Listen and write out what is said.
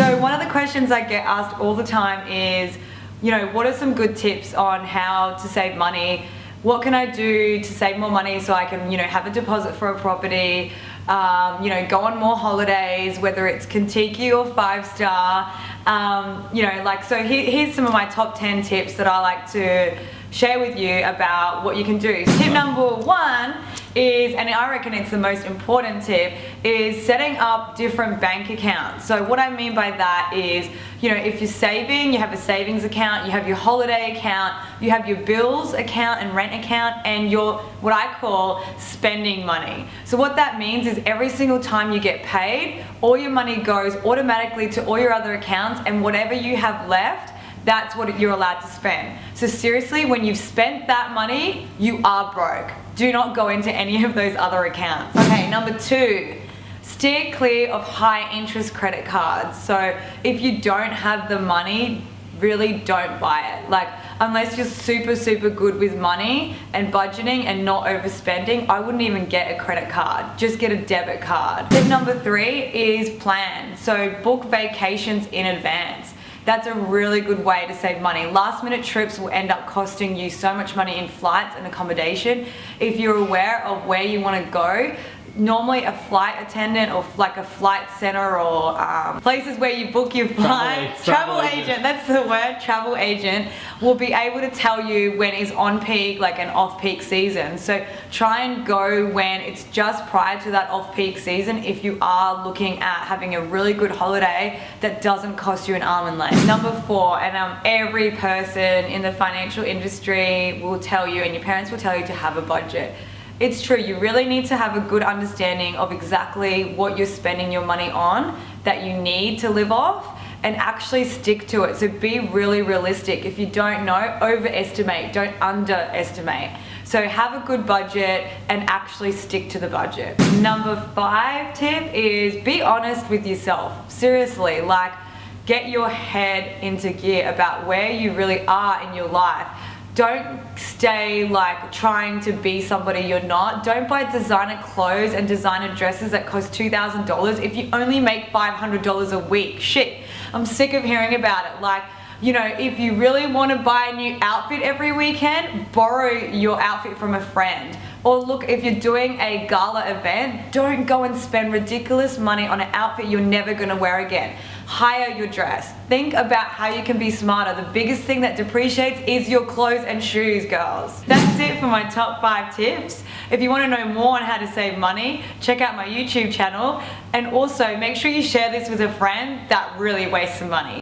So one of the questions I get asked all the time is, what are some good tips on how to save money? What can I do to save more money so I can, have a deposit for a property, go on more holidays, whether it's Kentucky or 5-star, so here's some of my top 10 tips that I like to share with you about what you can do. Tip number 1 is, and I reckon it's the most important tip, is setting up different bank accounts. So what I mean by that is, if you're saving, you have a savings account, you have your holiday account, you have your bills account and rent account, and your, what I call, spending money. So what that means is every single time you get paid, all your money goes automatically to all your other accounts, and whatever you have left, that's what you're allowed to spend. So seriously, when you've spent that money, you are broke. Do not go into any of those other accounts. Okay, number 2, steer clear of high interest credit cards. So if you don't have the money, really don't buy it. Unless you're super good with money and budgeting and not overspending, I wouldn't even get a credit card. Just get a debit card. Tip number 3 is plan. So book vacations in advance. That's a really good way to save money. Last minute trips will end up costing you so much money in flights and accommodation. If you're aware of where you want to go, normally a flight attendant or like a flight center or places where you book your flights, travel agent, that's the word, travel agent, will be able to tell you when is on peak, like an off-peak season. So try and go when it's just prior to that off-peak season if you are looking at having a really good holiday that doesn't cost you an arm and leg. Number 4, and every person in the financial industry will tell you, and your parents will tell you, to have a budget. It's true, you really need to have a good understanding of exactly what you're spending your money on that you need to live off, and actually stick to it. So be really realistic. If you don't know, overestimate, don't underestimate. So have a good budget and actually stick to the budget. Number 5 tip is be honest with yourself. Seriously, get your head into gear about where you really are in your life. Don't stay trying to be somebody you're not. Don't buy designer clothes and designer dresses that cost $2,000 if you only make $500 a week. Shit, I'm sick of hearing about it. If you really want to buy a new outfit every weekend, borrow your outfit from a friend. Or look, if you're doing a gala event, don't go and spend ridiculous money on an outfit you're never going to wear again. Hire your dress. Think about how you can be smarter. The biggest thing that depreciates is your clothes and shoes, girls. That's it for my top 5 tips. If you want to know more on how to save money, check out my YouTube channel. And also make sure you share this with a friend that really wastes some money.